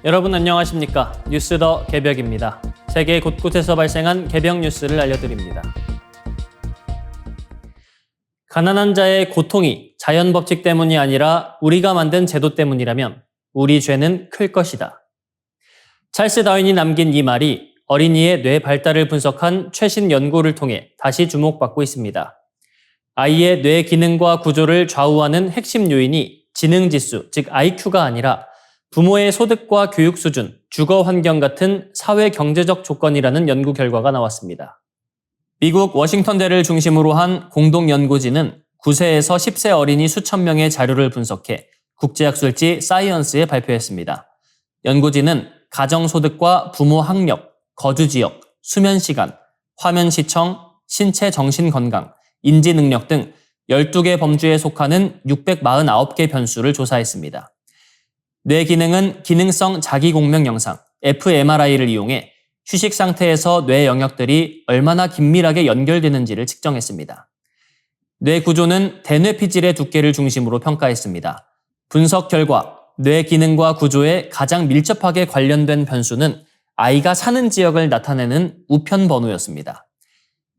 여러분 안녕하십니까? 뉴스 더 개벽입니다. 세계 곳곳에서 발생한 개벽 뉴스를 알려드립니다. 가난한 자의 고통이 자연 법칙 때문이 아니라 우리가 만든 제도 때문이라면 우리 죄는 클 것이다. 찰스 다윈이 남긴 이 말이 어린이의 뇌 발달을 분석한 최신 연구를 통해 다시 주목받고 있습니다. 아이의 뇌 기능과 구조를 좌우하는 핵심 요인이 지능지수, 즉 IQ가 아니라 부모의 소득과 교육 수준, 주거 환경 같은 사회 경제적 조건이라는 연구 결과가 나왔습니다. 미국 워싱턴대를 중심으로 한 공동연구진은 9세에서 10세 어린이 수천 명의 자료를 분석해 국제학술지 사이언스에 발표했습니다. 연구진은 가정소득과 부모 학력, 거주지역, 수면시간, 화면시청, 신체 정신건강, 인지능력 등 12개 범주에 속하는 649개 변수를 조사했습니다. 뇌 기능은 기능성 자기공명 영상, fMRI를 이용해 휴식 상태에서 뇌 영역들이 얼마나 긴밀하게 연결되는지를 측정했습니다. 뇌 구조는 대뇌피질의 두께를 중심으로 평가했습니다. 분석 결과 뇌 기능과 구조에 가장 밀접하게 관련된 변수는 아이가 사는 지역을 나타내는 우편 번호였습니다.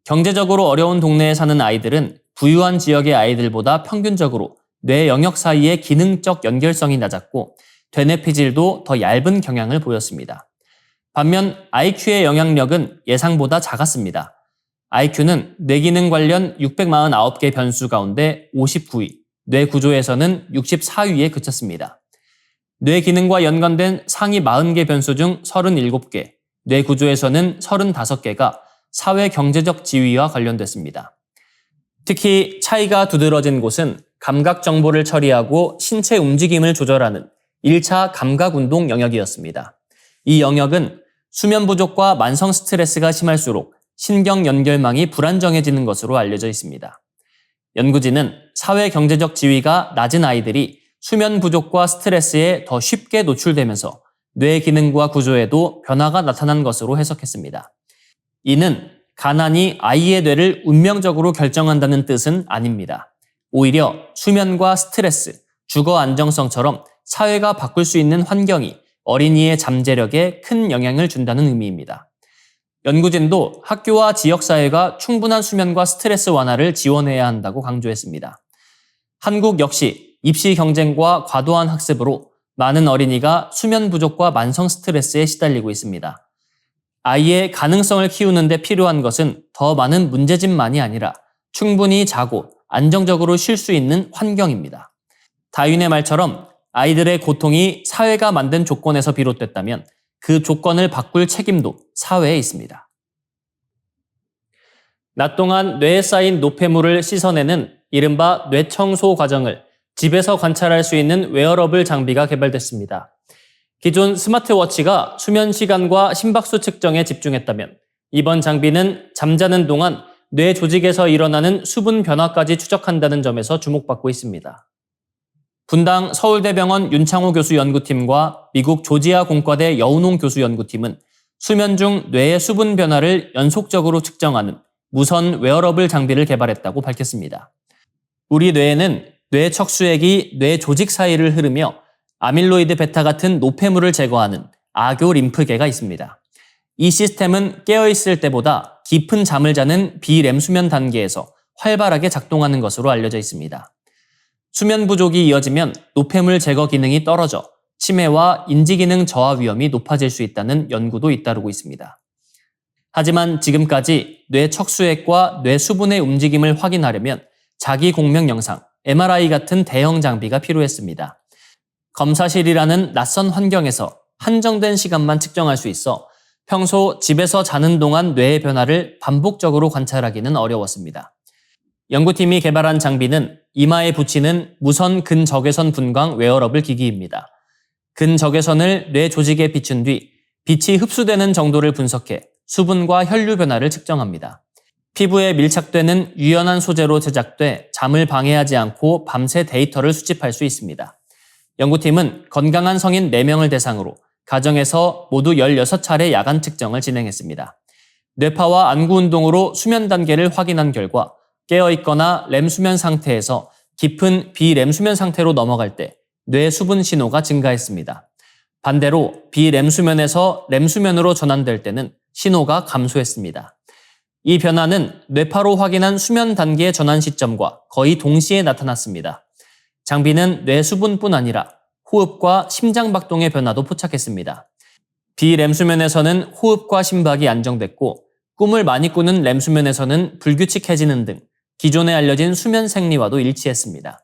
경제적으로 어려운 동네에 사는 아이들은 부유한 지역의 아이들보다 평균적으로 뇌 영역 사이의 기능적 연결성이 낮았고 대뇌피질도 더 얇은 경향을 보였습니다. 반면 IQ의 영향력은 예상보다 작았습니다. IQ는 뇌기능 관련 649개 변수 가운데 59위, 뇌 구조에서는 64위에 그쳤습니다. 뇌 기능과 연관된 상위 40개 변수 중 37개, 뇌 구조에서는 35개가 사회 경제적 지위와 관련됐습니다. 특히 차이가 두드러진 곳은 감각 정보를 처리하고 신체 움직임을 조절하는 1차 감각운동 영역이었습니다. 이 영역은 수면 부족과 만성 스트레스가 심할수록 신경 연결망이 불안정해지는 것으로 알려져 있습니다. 연구진은 사회 경제적 지위가 낮은 아이들이 수면 부족과 스트레스에 더 쉽게 노출되면서 뇌 기능과 구조에도 변화가 나타난 것으로 해석했습니다. 이는 가난이 아이의 뇌를 운명적으로 결정한다는 뜻은 아닙니다. 오히려 수면과 스트레스, 주거 안정성처럼 사회가 바꿀 수 있는 환경이 어린이의 잠재력에 큰 영향을 준다는 의미입니다. 연구진도 학교와 지역사회가 충분한 수면과 스트레스 완화를 지원해야 한다고 강조했습니다. 한국 역시 입시 경쟁과 과도한 학습으로 많은 어린이가 수면 부족과 만성 스트레스에 시달리고 있습니다. 아이의 가능성을 키우는 데 필요한 것은 더 많은 문제집만이 아니라 충분히 자고 안정적으로 쉴 수 있는 환경입니다. 다윈의 말처럼 아이들의 고통이 사회가 만든 조건에서 비롯됐다면 그 조건을 바꿀 책임도 사회에 있습니다. 낮 동안 뇌에 쌓인 노폐물을 씻어내는 이른바 뇌청소 과정을 집에서 관찰할 수 있는 웨어러블 장비가 개발됐습니다. 기존 스마트워치가 수면 시간과 심박수 측정에 집중했다면 이번 장비는 잠자는 동안 뇌 조직에서 일어나는 수분 변화까지 추적한다는 점에서 주목받고 있습니다. 분당 서울대병원 윤창호 교수 연구팀과 미국 조지아 공과대 여운홍 교수 연구팀은 수면 중 뇌의 수분 변화를 연속적으로 측정하는 무선 웨어러블 장비를 개발했다고 밝혔습니다. 우리 뇌에는 뇌 척수액이 뇌 조직 사이를 흐르며 아밀로이드 베타 같은 노폐물을 제거하는 아교 림프계가 있습니다. 이 시스템은 깨어있을 때보다 깊은 잠을 자는 비렘 수면 단계에서 활발하게 작동하는 것으로 알려져 있습니다. 수면 부족이 이어지면 노폐물 제거 기능이 떨어져 치매와 인지기능 저하 위험이 높아질 수 있다는 연구도 잇따르고 있습니다. 하지만 지금까지 뇌 척수액과 뇌 수분의 움직임을 확인하려면 자기 공명 영상, MRI 같은 대형 장비가 필요했습니다. 검사실이라는 낯선 환경에서 한정된 시간만 측정할 수 있어 평소 집에서 자는 동안 뇌의 변화를 반복적으로 관찰하기는 어려웠습니다. 연구팀이 개발한 장비는 이마에 붙이는 무선 근적외선 분광 웨어러블 기기입니다. 근적외선을 뇌 조직에 비춘 뒤 빛이 흡수되는 정도를 분석해 수분과 혈류 변화를 측정합니다. 피부에 밀착되는 유연한 소재로 제작돼 잠을 방해하지 않고 밤새 데이터를 수집할 수 있습니다. 연구팀은 건강한 성인 4명을 대상으로 가정에서 모두 16차례 야간 측정을 진행했습니다. 뇌파와 안구 운동으로 수면 단계를 확인한 결과 깨어있거나 렘 수면 상태에서 깊은 비렘 수면 상태로 넘어갈 때 뇌 수분 신호가 증가했습니다. 반대로 비램수면에서 램수면으로 전환될 때는 신호가 감소했습니다. 이 변화는 뇌파로 확인한 수면 단계의 전환 시점과 거의 동시에 나타났습니다. 장비는 뇌 수분뿐 아니라 호흡과 심장 박동의 변화도 포착했습니다. 비램수면에서는 호흡과 심박이 안정됐고 꿈을 많이 꾸는 램수면에서는 불규칙해지는 등 기존에 알려진 수면 생리와도 일치했습니다.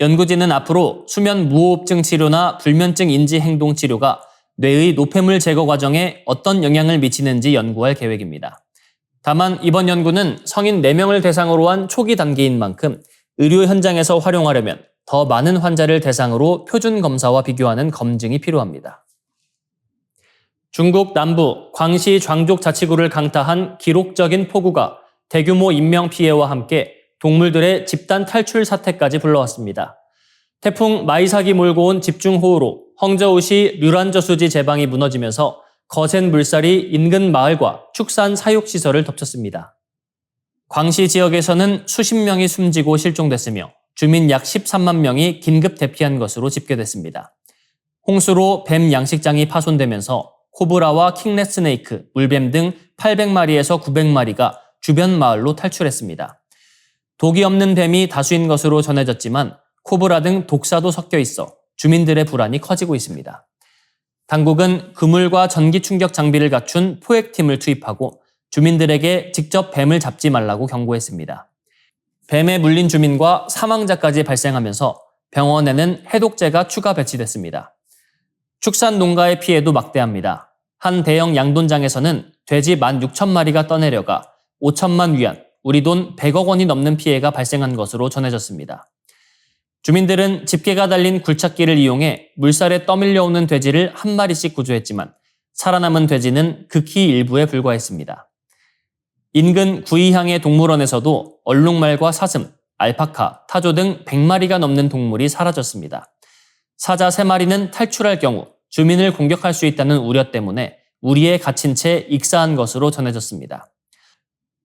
연구진은 앞으로 수면 무호흡증 치료나 불면증 인지 행동 치료가 뇌의 노폐물 제거 과정에 어떤 영향을 미치는지 연구할 계획입니다. 다만 이번 연구는 성인 4명을 대상으로 한 초기 단계인 만큼 의료 현장에서 활용하려면 더 많은 환자를 대상으로 표준 검사와 비교하는 검증이 필요합니다. 중국 남부 광시 장족 자치구를 강타한 기록적인 폭우가 대규모 인명 피해와 함께 동물들의 집단 탈출 사태까지 불러왔습니다. 태풍 마이삭이 몰고 온 집중호우로 헝저우시 류란저수지 제방이 무너지면서 거센 물살이 인근 마을과 축산 사육시설을 덮쳤습니다. 광시 지역에서는 수십 명이 숨지고 실종됐으며 주민 약 13만 명이 긴급 대피한 것으로 집계됐습니다. 홍수로 뱀 양식장이 파손되면서 코브라와 킹레스네이크, 물뱀 등 800마리에서 900마리가 주변 마을로 탈출했습니다. 독이 없는 뱀이 다수인 것으로 전해졌지만 코브라 등 독사도 섞여 있어 주민들의 불안이 커지고 있습니다. 당국은 그물과 전기 충격 장비를 갖춘 포획팀을 투입하고 주민들에게 직접 뱀을 잡지 말라고 경고했습니다. 뱀에 물린 주민과 사망자까지 발생하면서 병원에는 해독제가 추가 배치됐습니다. 축산 농가의 피해도 막대합니다. 한 대형 양돈장에서는 돼지 16,000마리가 떠내려가 5천만 위안, 우리 돈 100억 원이 넘는 피해가 발생한 것으로 전해졌습니다. 주민들은 집게가 달린 굴착기를 이용해 물살에 떠밀려오는 돼지를 한 마리씩 구조했지만 살아남은 돼지는 극히 일부에 불과했습니다. 인근 구이향의 동물원에서도 얼룩말과 사슴, 알파카, 타조 등 100마리가 넘는 동물이 사라졌습니다. 사자 3마리는 탈출할 경우 주민을 공격할 수 있다는 우려 때문에 우리에 갇힌 채 익사한 것으로 전해졌습니다.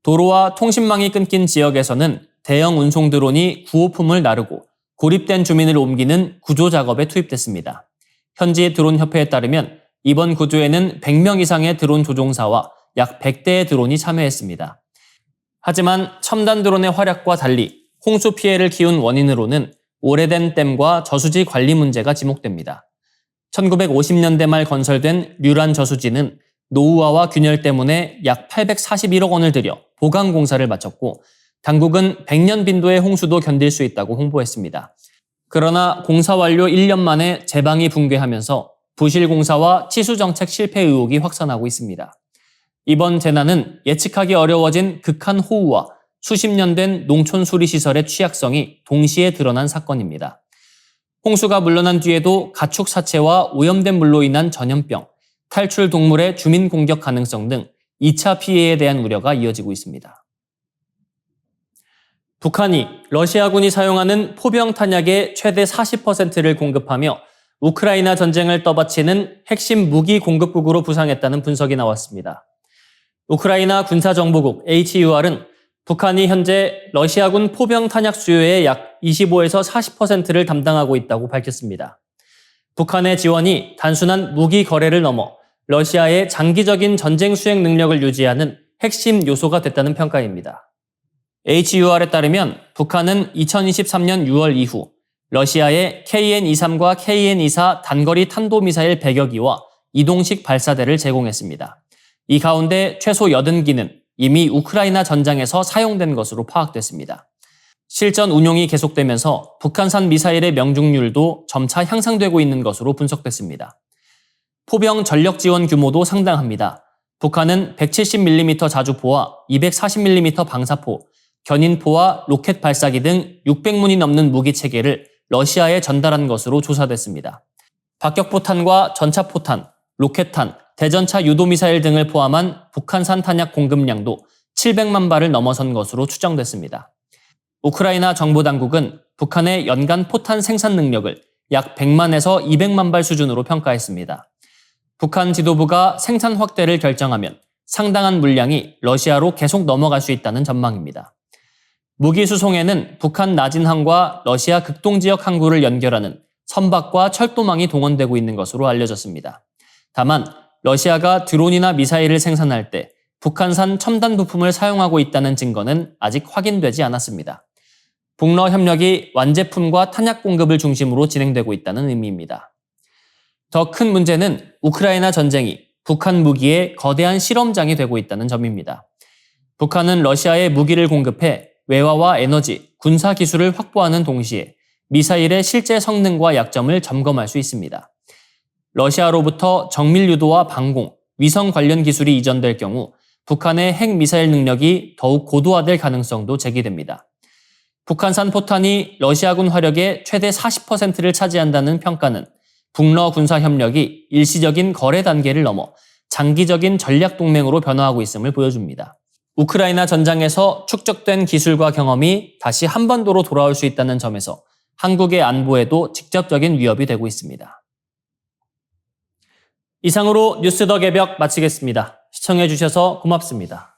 도로와 통신망이 끊긴 지역에서는 대형 운송 드론이 구호품을 나르고 고립된 주민을 옮기는 구조 작업에 투입됐습니다. 현지 드론협회에 따르면 이번 구조에는 100명 이상의 드론 조종사와 약 100대의 드론이 참여했습니다. 하지만 첨단 드론의 활약과 달리 홍수 피해를 키운 원인으로는 오래된 댐과 저수지 관리 문제가 지목됩니다. 1950년대 말 건설된 류란 저수지는 노후화와 균열 때문에 약 841억 원을 들여 보강 공사를 마쳤고 당국은 100년 빈도의 홍수도 견딜 수 있다고 홍보했습니다. 그러나 공사 완료 1년 만에 제방이 붕괴하면서 부실 공사와 치수 정책 실패 의혹이 확산하고 있습니다. 이번 재난은 예측하기 어려워진 극한 호우와 수십 년 된 농촌 수리시설의 취약성이 동시에 드러난 사건입니다. 홍수가 물러난 뒤에도 가축 사체와 오염된 물로 인한 전염병, 탈출 동물의 주민 공격 가능성 등 2차 피해에 대한 우려가 이어지고 있습니다. 북한이 러시아군이 사용하는 포병 탄약의 최대 40%를 공급하며 우크라이나 전쟁을 떠받치는 핵심 무기 공급국으로 부상했다는 분석이 나왔습니다. 우크라이나 군사정보국 HUR은 북한이 현재 러시아군 포병 탄약 수요의 약 25에서 40%를 담당하고 있다고 밝혔습니다. 북한의 지원이 단순한 무기 거래를 넘어 러시아의 장기적인 전쟁 수행 능력을 유지하는 핵심 요소가 됐다는 평가입니다. HUR에 따르면 북한은 2023년 6월 이후 러시아에 KN-23과 KN-24 단거리 탄도미사일 100여 기와 이동식 발사대를 제공했습니다. 이 가운데 최소 80기는 이미 우크라이나 전장에서 사용된 것으로 파악됐습니다. 실전 운용이 계속되면서 북한산 미사일의 명중률도 점차 향상되고 있는 것으로 분석됐습니다. 포병 전력 지원 규모도 상당합니다. 북한은 170mm 자주포와 240mm 방사포, 견인포와 로켓 발사기 등 600문이 넘는 무기 체계를 러시아에 전달한 것으로 조사됐습니다. 박격포탄과 전차포탄, 로켓탄, 대전차 유도미사일 등을 포함한 북한산 탄약 공급량도 700만 발을 넘어선 것으로 추정됐습니다. 우크라이나 정보당국은 북한의 연간 포탄 생산 능력을 약 100만에서 200만 발 수준으로 평가했습니다. 북한 지도부가 생산 확대를 결정하면 상당한 물량이 러시아로 계속 넘어갈 수 있다는 전망입니다. 무기 수송에는 북한 나진항과 러시아 극동지역 항구를 연결하는 선박과 철도망이 동원되고 있는 것으로 알려졌습니다. 다만 러시아가 드론이나 미사일을 생산할 때 북한산 첨단 부품을 사용하고 있다는 증거는 아직 확인되지 않았습니다. 북러 협력이 완제품과 탄약 공급을 중심으로 진행되고 있다는 의미입니다. 더 큰 문제는 우크라이나 전쟁이 북한 무기의 거대한 실험장이 되고 있다는 점입니다. 북한은 러시아에 무기를 공급해 외화와 에너지, 군사 기술을 확보하는 동시에 미사일의 실제 성능과 약점을 점검할 수 있습니다. 러시아로부터 정밀 유도와 방공, 위성 관련 기술이 이전될 경우 북한의 핵미사일 능력이 더욱 고도화될 가능성도 제기됩니다. 북한산 포탄이 러시아군 화력의 최대 40%를 차지한다는 평가는 북러 군사 협력이 일시적인 거래 단계를 넘어 장기적인 전략 동맹으로 변화하고 있음을 보여줍니다. 우크라이나 전장에서 축적된 기술과 경험이 다시 한반도로 돌아올 수 있다는 점에서 한국의 안보에도 직접적인 위협이 되고 있습니다. 이상으로 뉴스 더 개벽 마치겠습니다. 시청해주셔서 고맙습니다.